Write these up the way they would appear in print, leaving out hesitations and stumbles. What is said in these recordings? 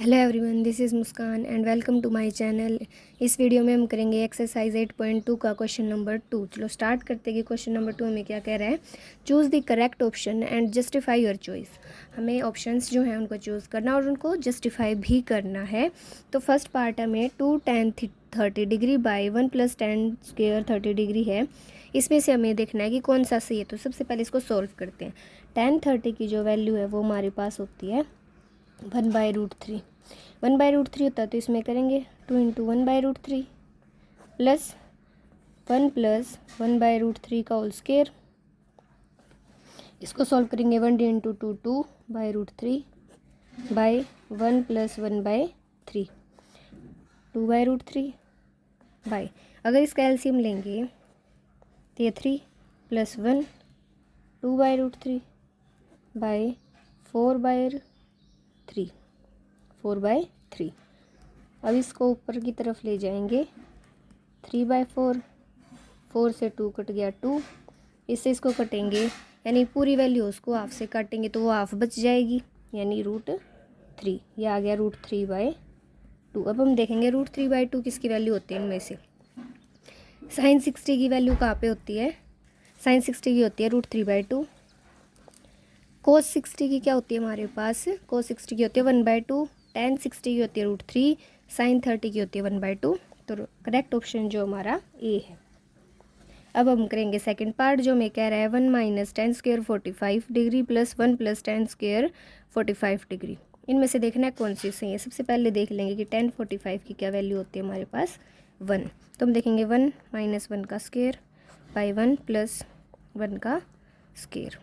Hello everyone, this is Muskan and welcome to my channel. इस video में हम करेंगे एक्सरसाइज 8.2 का क्वेश्चन नंबर 2। चलो स्टार्ट करते हैं कि क्वेश्चन नंबर 2 में क्या कह रहा है। Choose the correct option and justify your choice. हमें ऑप्शंस जो हैं उनको चूज़ करना और उनको जस्टिफाई भी करना है। तो फर्स्ट पार्ट हमें 2 tan 30 degree by 1 + tan square 30 degree है। इसमें से हमें देखना है कि कौन सा सही है। तो सबसे पहले इसको सॉल्व करते हैं। tan 30 की जो वैल्यू है वो हमारे पास होती है 1/√3। 1/√3 होता है तो इसमें करेंगे 2 × 1/√3 प्लस 1 + 1/√3 का होल स्क्वायर। इसको सॉल्व करेंगे 1 × 2 2/√3 बाई 1 + 1/3 2/√3 बाई, अगर इसका एलसीएम लेंगे तो ये 3 + 1 2/√3 बाई 4/3। अब इसको ऊपर की तरफ ले जाएंगे 3/4, 4 से 2 कट गया 2, इससे इसको कटेंगे यानी पूरी वैल्यू उसको हाफ से काटेंगे तो वो हाफ बच जाएगी यानी √3। ये आ गया √3/2। अब हम देखेंगे √3/2 किसकी वैल्यू होती है इनमें से। sin 60 की वैल्यू कहाँ पे होती है? sin 60 की होती है √3/2। cos 60 की क्या होती है हमारे पास? cos 60 की होती है 1/2। tan 60 की होती है √3। sin 30 की होती है 1/2। तो करेक्ट ऑप्शन जो हमारा ए है। अब हम करेंगे सेकंड पार्ट जो हमें कह रहा है 1 - tan square 45 degree plus 1 + tan square 45 degree. इनमें से देखना है कौन सी सही है। सबसे पहले देख लेंगे कि tan 45 की क्या वैल्यू होती है हमारे पास 1। तो हम देखेंगे 1 - 1 का स्क्वायर बाई 1 + 1 का स्क्वायर।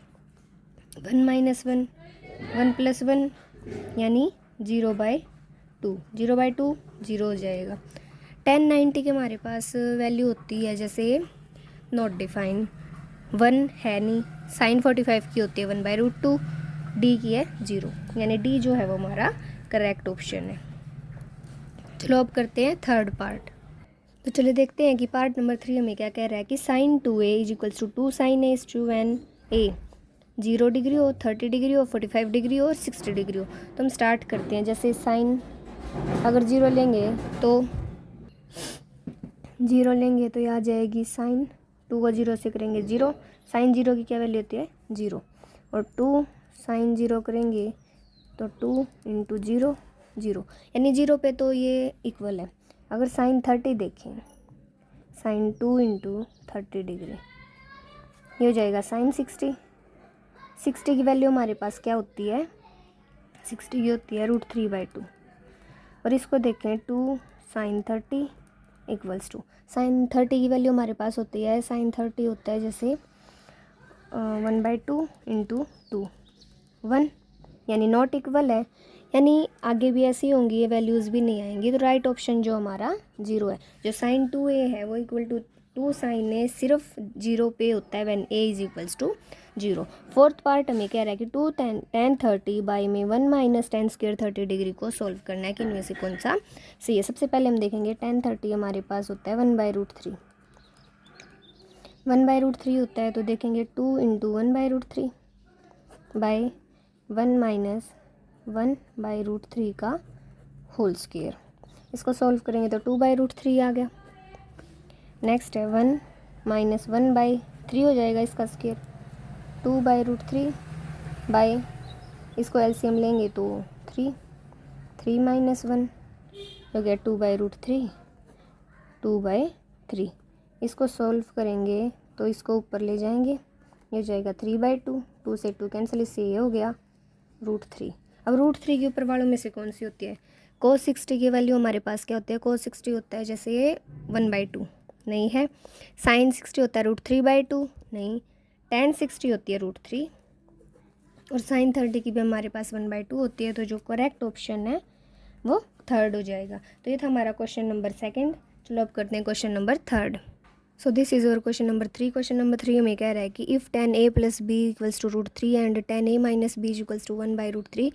1 - 1 1 + 1 यानी 0/2। 0/2 0 हो जाएगा। tan 90 के हमारे पास वैल्यू होती है जैसे नॉट डिफाइन, 1 है नहीं। sin 45 की होती है 1/√2, डी की है 0 यानी डी जो है वो हमारा करेक्ट ऑप्शन है। चलो अब करते हैं थर्ड पार्ट। तो चलिए देखते हैं कि पार्ट नंबर 3 हमें क्या कह रहा है कि sin 2a = 2 sin a when a 0 degree हो, 30 डिग्री हो, 45 डिग्री हो और 60 डिग्री हो। तो हम स्टार्ट करते हैं। जैसे साइन अगर 0 लेंगे तो ये आ जाएगी sin 2 को 0 से करेंगे 0। sin 0 की क्या वैल्यू होती है 0 और 2 sin 0 करेंगे तो 2 × 0 0 यानी 0 पे तो ये इक्वल है। अगर sin 30 देखें, sin 2 × 30 डिग्री ये हो जाएगा sin 60। 60 की वैल्यू हमारे पास क्या होती है? 60 की होती है √3/2। और इसको देखें 2 sin 30 = sin 30 की वैल्यू हमारे पास होती है sin 30 होता है जैसे 1/2 × 2 1 यानी नॉट इक्वल है, यानी आगे भी ऐसी होंगी ये वैल्यूज़ भी नहीं आएंगी। तो राइट ऑप्शन जो हमारा 0 है। जो sin 2a है वो = 2 sin a सिर्फ 0 पे होता है when a = 0। फोर्थ पार्ट हमें कह रहा है कि 2 tan 30 बाई में 1 - tan स्क्वायर 30 डिग्री को सॉल्व करना है कि इनमें से कौन सा सही है। सबसे पहले हम देखेंगे tan 30 हमारे पास होता है 1/√3। 1/√3 होता है तो देखेंगे 2 × 1/√3 बाई 1 - 1/√3 का होल स्क्वायर। इसको सॉल्व करेंगे तो 2/√3 आ गया। नेक्स्ट है 1 - 1/3 हो जाएगा इसका स्क्वायर 2/√3 बाई, इसको एलसीएम लेंगे तो 3 3 - 1 हो गया 2/√3 2/3। इसको सॉल्व करेंगे तो इसको ऊपर ले जाएंगे, ये हो जाएगा 3/2, 2 से 2 कैंसिल, इससे ये हो गया √3। अब √3 के ऊपर वालों में से कौन सी होती है? cos 60 की वैल्यू हमारे पास क्या होती है? cos 60 होता है जैसे ये 1/2 नहीं है। sin 60 होता है √3/2 नहीं। tan 60 होती है √3 और sin 30 की भी हमारे पास 1/2 होती है। तो जो करेक्ट ऑप्शन है वो थर्ड हो जाएगा। तो ये था हमारा क्वेश्चन नंबर सेकंड। चलो अब करते हैं question number third. So this is your question number 3। Question number 3 में कह रहा है कि if tan a + b = √3 and tan a - b = 1/√3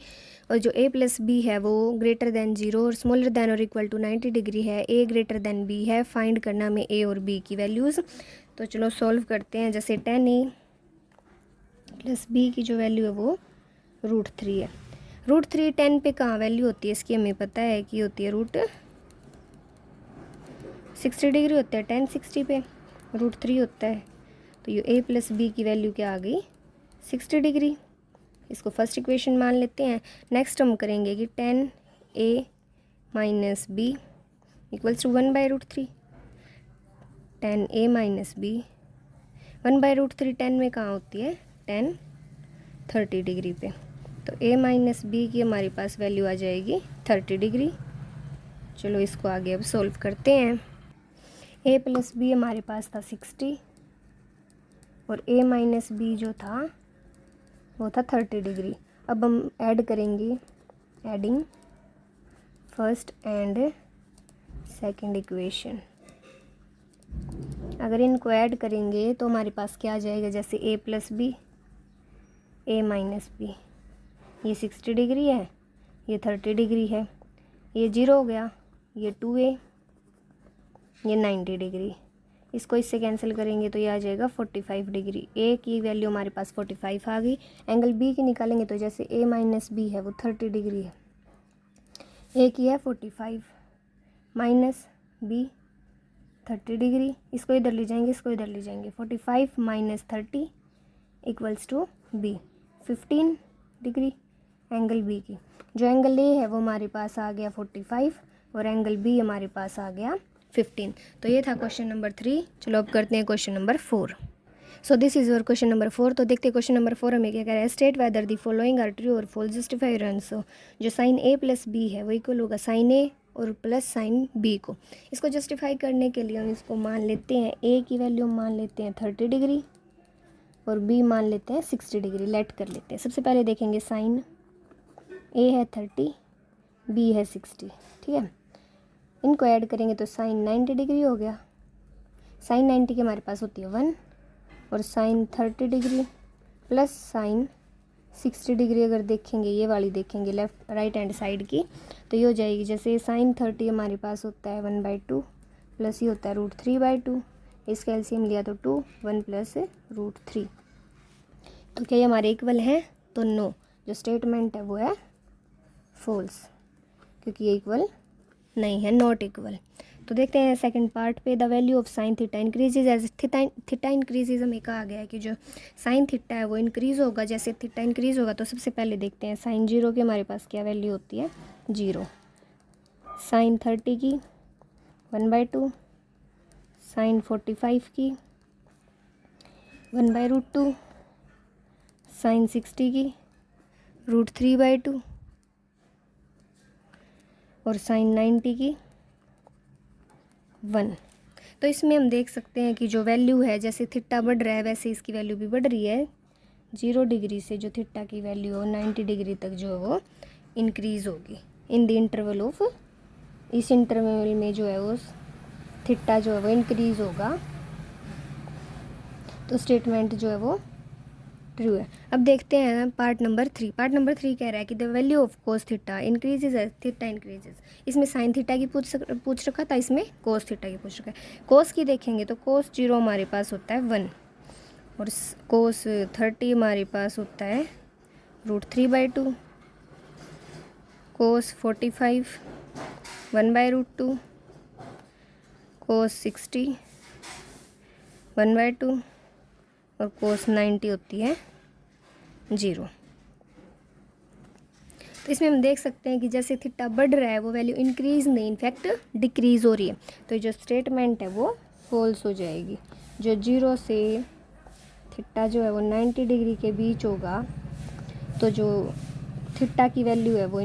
और जो a + b है वो ग्रेटर दैन 0 और स्मॉलर दैन और इक्वल टू 90 डिग्री है, a ग्रेटर दैन b है, फाइंड करना में a और b की वैल्यूज़। तो चलो सॉल्व करते हैं। जैसे tan a + b की जो वैल्यू है वो √3 है। √3 10 पे कहाँ वैल्यू होती है इसकी, हमें पता है कि होती है √60 डिग्री होता है, 10 60 पे √3 होता है। तो ये a + b की वैल्यू क्या आ गई, 60 डिग्री। इसको फर्स्ट इक्वेशन मान लेते हैं। नेक्स्ट हम करेंगे कि 10a - b = 1/√3। 10a - b 1/√3 10 में कहाँ होती है, 10 30 डिग्री पे। तो a - b की हमारे पास वैल्यू आ जाएगी 30 डिग्री। चलो इसको आगे अब सॉल्व करते हैं। a + b हमारे पास था 60 और a - b जो था वो था 30 डिग्री। अब हम ऐड करेंगे, adding first and second equation. अगर इनको ऐड करेंगे तो हमारे पास क्या आ जाएगा, जैसे a + b a - b, ये 60 डिग्री है, ये 30 डिग्री है, ये 0 हो गया, ये 2a, ये 90 डिग्री। इसको इससे कैंसिल करेंगे तो ये आ जाएगा 45 डिग्री। a की वैल्यू हमारे पास 45 आ गई। एंगल b की निकालेंगे तो जैसे a - b है वो 30 डिग्री है, a की है 45 माइनस b 30 डिग्री। इसको इधर ले जाएंगे, इसको इधर ले जाएंगे, 45 - 30 = b 15 डिग्री एंगल b की। जो एंगल a है वो हमारे पास आ गया 45 और एंगल b हमारे पास आ गया 15। तो ये था क्वेश्चन नंबर 3। चलो अब करते हैं question number 4। So this is your question number 4। तो देखते हैं क्वेश्चन नंबर 4 हमें क्या कह रहा है, state whether the following are true और फॉल्स, जस्टिफाई योर आंसर। जो साइन a + b है वो इक्वल होगा साइन a और प्लस साइन b को। इसको जस्टिफाई करने के लिए हम इसको मान लेते हैं, a की वैल्यू मान लेते हैं 30 डिग्री और b मान लेते हैं 60 डिग्री। लेट कर लेते हैं। सबसे पहले देखेंगे साइन a है 30, b है 60, ठीक है। इनको ऐड करेंगे तो साइन 90 डिग्री हो गया। साइन 90 की हमारे पास होती है 1 और sine 30 degree plus sine 60 degree अगर देखेंगे, ये वाली देखेंगे लेफ़्ट राइट हैंड साइड की, तो ये हो जाएगी, जैसे साइन 30 हमारे पास होता है 1/2 प्लस ये होता है √3/2। इसका एलसीएम लिया तो 2, 1 + √3। तो क्या ये हमारे इक्वल हैं, तो नो, जो स्टेटमेंट है वो है फॉल्स, क्योंकि ये इक्वल नहीं है, नॉट इक्वल। तो देखते हैं सेकंड पार्ट पे, the value of sine theta increases as theta increases. हमें कहा गया है कि जो साइन थीटा है वो इंक्रीज़ होगा जैसे थीटा इंक्रीज़ होगा। तो सबसे पहले देखते हैं साइन 0 की हमारे पास क्या वैल्यू होती है, 0। साइन 30 की 1/2, साइन 45 की 1/√2, साइन 60 की √3/2 और साइन 90 की 1। तो इसमें हम देख सकते हैं कि जो वैल्यू है, जैसे थीटा बढ़ रहा है वैसे इसकी वैल्यू भी बढ़ रही है। 0 डिग्री से जो थीटा की वैल्यू हो 90 डिग्री तक जो है वो इंक्रीज़ होगी इन द इंटरवल ऑफ, इस इंटरवल में जो है वो थीटा जो है वो इंक्रीज़ होगा। तो स्टेटमेंट जो है वो ट्रू है। अब देखते हैं पार्ट नंबर 3। पार्ट नंबर 3 कह रहा है कि the value of cos theta increases as theta increases. इसमें साइन थीटा की पूछ रखा था, इसमें कोस थीटा की पूछ रखा है। कोस की देखेंगे तो कोस 0 हमारे पास होता है 1 और कोस 30 हमारे पास होता है √3/2, कोस 45 1/√2, कोस 60 1/2 और कोस 90 होती है 0। तो इसमें हम देख सकते हैं कि जैसे थीटा बढ़ रहा है वो वैल्यू इंक्रीज़ नहीं, इनफैक्ट डिक्रीज़ हो रही है। तो जो स्टेटमेंट है वो फॉल्स हो जाएगी। जो 0 से थीटा जो है वो 90 डिग्री के बीच होगा तो जो थीटा की वैल्यू है वो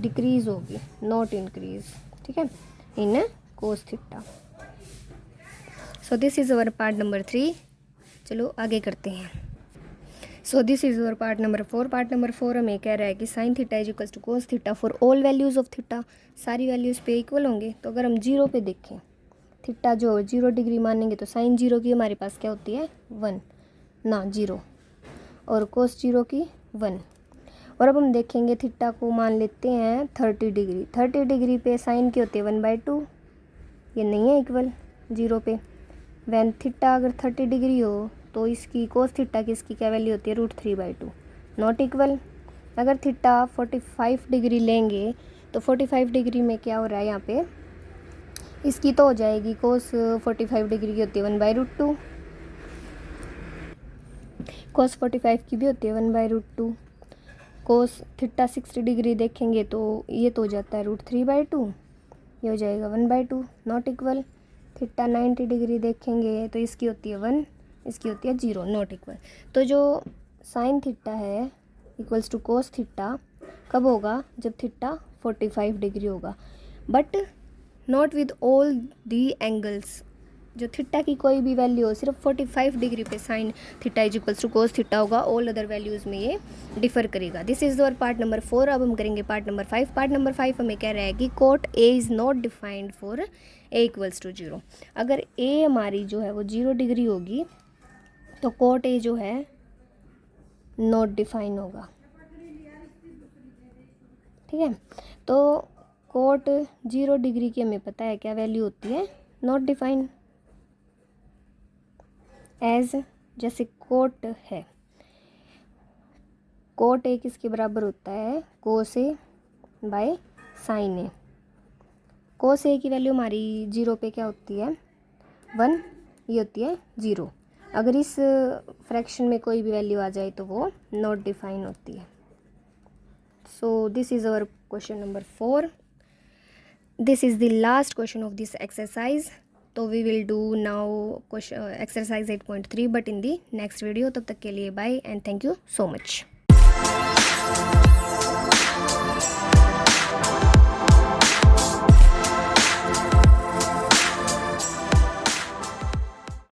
डिक्रीज़ होगी, नॉट इंक्रीज़, ठीक है, in cos theta. So this is our part number 3। चलो आगे करते हैं। So this is our part number 4। Part number 4 हमें कह रहा है कि sine theta is equals to cos theta for all values of theta. सारी वैल्यूज़ पे इक्वल होंगे। तो अगर हम 0 पे देखें, थीटा जो 0 डिग्री मानेंगे तो साइन 0 की हमारे पास क्या होती है 1 ना 0 और कोस 0 की 1। और अब हम देखेंगे थीटा को मान लेते हैं 30 डिग्री। 30 डिग्री पे साइन की होती है 1/2, ये नहीं है इक्वल 0 पे। वैन थीटा अगर 30 डिग्री हो तो इसकी कोस थीटा की इसकी क्या वैल्यू होती है √3/2, नॉट इक्वल। अगर थीटा 45 डिग्री लेंगे तो 45 डिग्री में क्या हो रहा है यहाँ पे, इसकी तो हो जाएगी कोस 45 डिग्री की होती है 1/√2, कोस 45 की भी होती है 1/√2। कोस थीटा 60 डिग्री देखेंगे तो ये तो हो जाता है √3/2, ये हो जाएगा 1/2 नॉट इक्वल। थीटा 90 डिग्री देखेंगे तो इसकी होती है 1, इसकी होती है 0 नॉट इक्वल। तो जो साइन थीटा है इक्वल्स टू कोस थीटा कब होगा, जब थीटा 45 डिग्री होगा, but not with all the angles. जो थीटा की कोई भी वैल्यू हो, सिर्फ 45 डिग्री पे sine theta is equals to cos theta होगा, ऑल अदर वैल्यूज़ में ये डिफर करेगा। दिस इज़ और पार्ट नंबर 4। अब हम करेंगे पार्ट नंबर 5। पार्ट नंबर 5 हमें कह रहा है कि cot A is not defined for A equals to 0। अगर ए हमारी जो है वो 0 डिग्री होगी तो कोट ए जो है नॉट डिफाइन होगा, ठीक है। तो कोट 0 डिग्री की हमें पता है क्या वैल्यू होती है, नॉट डिफाइन। एज जैसे कोट है, कोट ए किसके बराबर होता है, कोस ए बाय साइन ए। कोस ए की वैल्यू हमारी 0 पे क्या होती है 1, ये होती है 0। अगर इस फ्रैक्शन में कोई भी वैल्यू आ जाए तो वो नॉट डिफाइन होती है। So this is our question number 4। This is the last question of this exercise. तो we will do now exercise 8.3 but in the next video. तब तक के लिए bye and thank you so much.